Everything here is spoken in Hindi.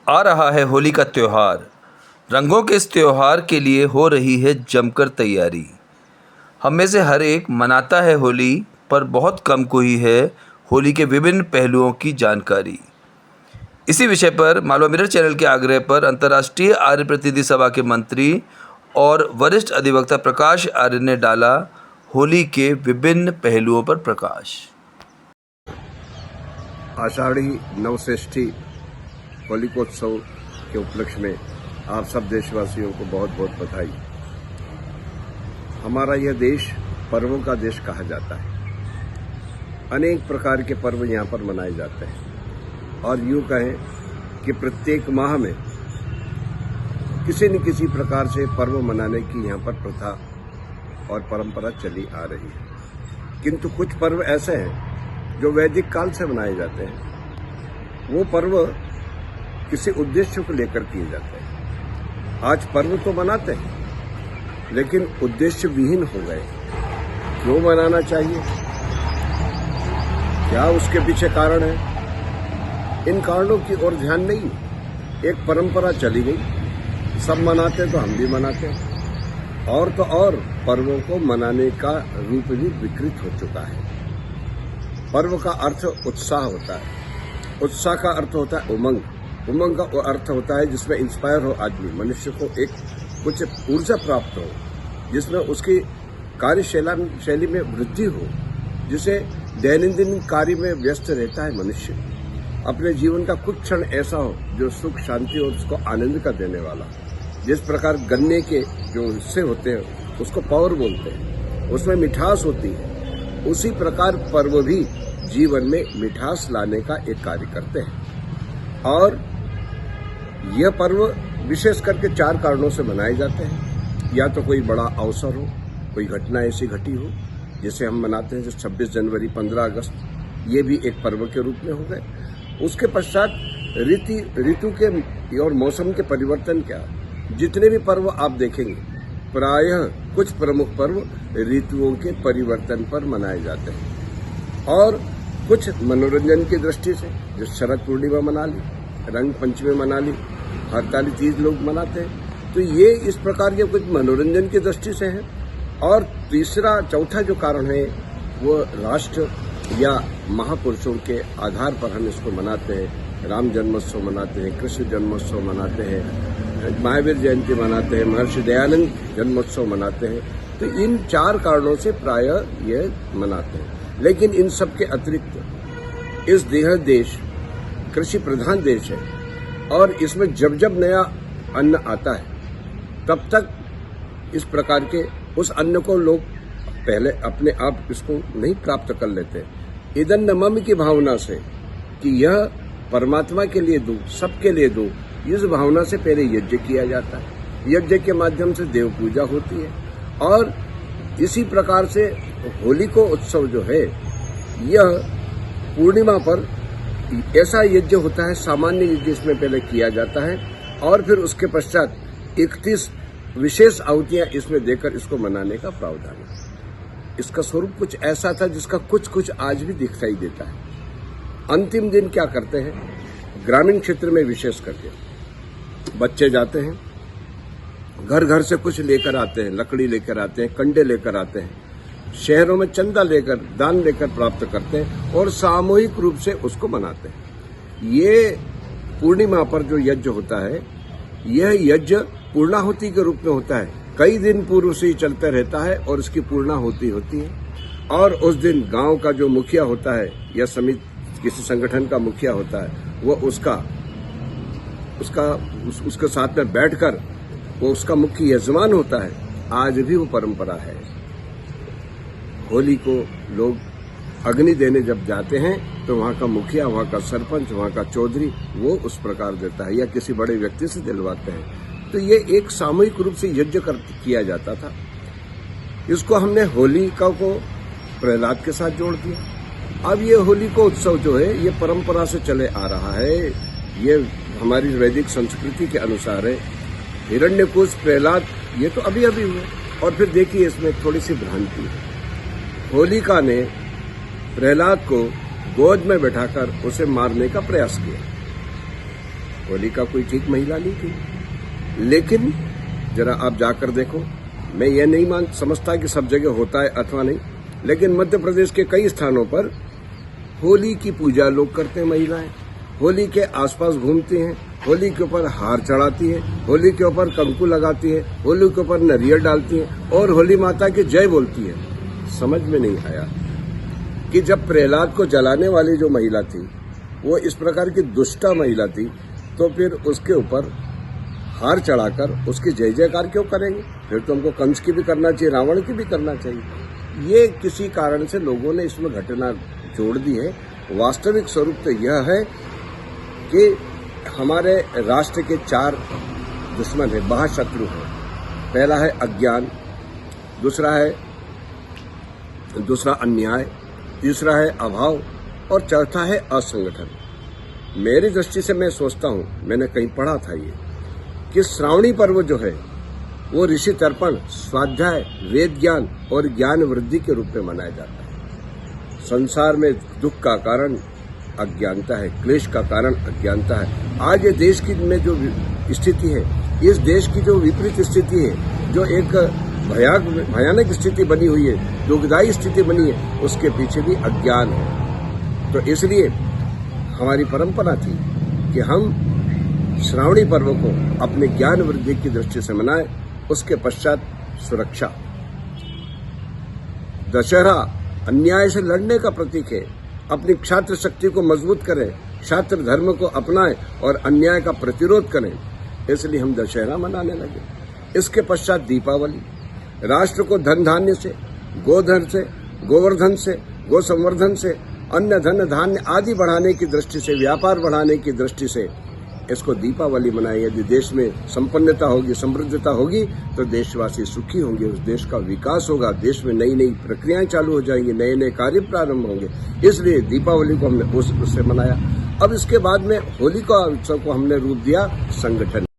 आ रहा है होली का त्यौहार। रंगों के इस त्यौहार के लिए हो रही है जमकर तैयारी। हम में से हर एक मनाता है होली, पर बहुत कम को ही है होली के विभिन्न पहलुओं की जानकारी। इसी विषय पर मालवा मिरर चैनल के आग्रह पर अंतर्राष्ट्रीय आर्य प्रतिनिधि सभा के मंत्री और वरिष्ठ अधिवक्ता प्रकाश आर्य ने डाला होली के विभिन्न पहलुओं पर प्रकाश। आषाढ़ी नवश्रेष्ठी होलिकोत्सव के उपलक्ष्य में आप सब देशवासियों को बहुत बहुत बधाई। हमारा यह देश पर्वों का देश कहा जाता है। अनेक प्रकार के पर्व यहाँ पर मनाए जाते हैं और यूँ कहें कि प्रत्येक माह में किसी न किसी प्रकार से पर्व मनाने की यहाँ पर प्रथा और परंपरा चली आ रही है। किंतु कुछ पर्व ऐसे हैं जो वैदिक काल से मनाए जाते हैं। वो पर्व किसी उद्देश्य को लेकर किए जाते हैं। आज पर्व तो मनाते हैं लेकिन उद्देश्य विहीन हो गए। क्यों मनाना चाहिए, क्या उसके पीछे कारण है, इन कारणों की ओर ध्यान नहीं। एक परंपरा चली गई, सब मनाते तो हम भी मनाते हैं। और तो और पर्वों को मनाने का रूप भी विकृत हो चुका है। पर्व का अर्थ उत्साह होता है, उत्साह का अर्थ होता है उमंग, उमंग का अर्थ होता है जिसमें इंस्पायर हो आदमी, मनुष्य को एक कुछ ऊर्जा प्राप्त हो, जिसमें उसकी कार्यशैली में वृद्धि हो, जिसे दैनंदिन कार्य में व्यस्त रहता है मनुष्य। अपने जीवन का कुछ क्षण ऐसा हो जो सुख शांति और उसको आनंद का देने वाला। जिस प्रकार गन्ने के जो हिस्से होते हैं उसको पौर बोलते हैं, उसमें मिठास होती है, उसी प्रकार पर्व भी जीवन में मिठास लाने का एक कार्य करते हैं। और यह पर्व विशेष करके 4 कारणों से मनाए जाते हैं। या तो कोई बड़ा अवसर हो, कोई घटना ऐसी घटी हो जिसे हम मनाते हैं, जैसे 26 जनवरी, 15 अगस्त, ये भी एक पर्व के रूप में हो गए। उसके पश्चात ऋतु के और मौसम के परिवर्तन क्या, जितने भी पर्व आप देखेंगे प्रायः कुछ प्रमुख पर्व ऋतुओं के परिवर्तन पर मनाए जाते हैं। और कुछ मनोरंजन की दृष्टि से, जैसे शरद पूर्णिमा मना ली, रंग पंचमी मना ली, हरताली तीज लोग मनाते हैं। तो ये इस प्रकार के कुछ मनोरंजन की दृष्टि से है। और चौथा जो कारण है वो राष्ट्र या महापुरुषों के आधार पर हम इसको मनाते हैं। राम जन्मोत्सव मनाते हैं, कृष्ण जन्मोत्सव मनाते हैं, महावीर जयंती मनाते हैं, महर्षि दयानंद जन्मोत्सव मनाते हैं। तो इन 4 कारणों से प्रायः ये मनाते हैं। लेकिन इन सब के अतिरिक्त इस देश कृषि प्रधान देश है और इसमें जब जब नया अन्न आता है तब तक इस प्रकार के उस अन्न को लोग पहले अपने आप इसको नहीं प्राप्त कर लेते। इदन्न मम की भावना से कि यह परमात्मा के लिए दूं, सबके लिए दूं, इस भावना से पहले यज्ञ किया जाता है। यज्ञ के माध्यम से देव पूजा होती है। और इसी प्रकार से होली को उत्सव जो है यह पूर्णिमा पर ऐसा यज्ञ होता है, सामान्य यज्ञ इसमें पहले किया जाता है और फिर उसके पश्चात 31 विशेष आहुतियां इसमें देकर इसको मनाने का प्रावधान है। इसका स्वरूप कुछ ऐसा था जिसका कुछ आज भी दिखाई देता है। अंतिम दिन क्या करते हैं, ग्रामीण क्षेत्र में विशेष करके बच्चे जाते हैं, घर घर से कुछ लेकर आते हैं, लकड़ी लेकर आते हैं, कंडे लेकर आते हैं, शहरों में चंदा लेकर, दान लेकर प्राप्त करते हैं और सामूहिक रूप से उसको मनाते हैं। ये पूर्णिमा पर जो यज्ञ होता है, यह यज्ञ पूर्णाहुति के रूप में होता है। कई दिन पूर्व से ही चलता रहता है और इसकी पूर्णाहुति होती है। और उस दिन गांव का जो मुखिया होता है या समिति किसी संगठन का मुखिया होता है, वो उसके साथ में बैठकर वो उसका मुख्य यजमान होता है। आज भी वो परंपरा है। होली को लोग अग्नि देने जब जाते हैं तो वहाँ का मुखिया, वहाँ का सरपंच, वहाँ का चौधरी वो उस प्रकार देता है या किसी बड़े व्यक्ति से दिलवाते हैं। तो ये एक सामूहिक रूप से यज्ञ किया जाता था। इसको हमने होलिका को प्रहलाद के साथ जोड़ दिया। अब ये होली को उत्सव जो है ये परंपरा से चले आ रहा है। ये हमारी वैदिक संस्कृति के अनुसार है। हिरण्यकुश, प्रहलाद ये तो अभी अभी हुए। और फिर देखिए इसमें थोड़ी सी भ्रांति है। होलिका ने प्रहलाद को गोद में बैठाकर उसे मारने का प्रयास किया। होलिका कोई ठीक महिला नहीं थी। लेकिन जरा आप जाकर देखो, मैं ये नहीं समझता कि सब जगह होता है अथवा नहीं, लेकिन मध्य प्रदेश के कई स्थानों पर होली की पूजा लोग करते हैं। महिलाएं होली के आसपास घूमती हैं, होली के ऊपर हार चढ़ाती है, होली के ऊपर कंकु लगाती है, होली के ऊपर नारियल डालती है और होली माता की जय बोलती है। समझ में नहीं आया कि जब प्रहलाद को जलाने वाली जो महिला थी वो इस प्रकार की दुष्टा महिला थी, तो फिर उसके ऊपर हार चढ़ाकर उसकी जय जयकार क्यों करेंगे? फिर तो हमको कंस की भी करना चाहिए, रावण की भी करना चाहिए। ये किसी कारण से लोगों ने इसमें घटना जोड़ दी है। वास्तविक स्वरूप तो यह है कि हमारे राष्ट्र के 4 दुश्मन है, महाशत्रु है। पहला है अज्ञान, दूसरा अन्याय, तीसरा है अभाव और चौथा है असंगठन। मेरी दृष्टि से मैं सोचता हूं, मैंने कहीं पढ़ा था ये, कि श्रावणी पर्व जो है वो ऋषि तर्पण, स्वाध्याय, वेद ज्ञान और ज्ञान वृद्धि के रूप में मनाया जाता है। संसार में दुख का कारण अज्ञानता है, क्लेश का कारण अज्ञानता है। आज ये देश की में जो स्थिति है, इस देश की जो विपरीत स्थिति है, जो एक भयानक स्थिति बनी हुई है, दुखदायी स्थिति बनी है, उसके पीछे भी अज्ञान है। तो इसलिए हमारी परंपरा थी कि हम श्रावणी पर्व को अपने ज्ञान वृद्धि की दृष्टि से मनाएं। उसके पश्चात सुरक्षा। दशहरा अन्याय से लड़ने का प्रतीक है। अपनी क्षात्र शक्ति को मजबूत करें, क्षात्र धर्म को अपनाएं और अन्याय का प्रतिरोध करें। इसलिए हम दशहरा मनाने लगे। इसके पश्चात दीपावली। राष्ट्र को धन धान्य से, गोधन से, गोवर्धन से, गो संवर्धन से, अन्न धन धान्य आदि बढ़ाने की दृष्टि से, व्यापार बढ़ाने की दृष्टि से इसको दीपावली मनाएं। यदि देश में संपन्नता होगी, समृद्धता होगी, तो देशवासी सुखी होंगे, उस देश का विकास होगा, देश में नई नई प्रक्रियाएं चालू हो जाएंगी, नए नए कार्य प्रारंभ होंगे। इसलिए दीपावली को हमने उससे मनाया। अब इसके बाद में होली का उत्सव को हमने रूप दिया संगठन।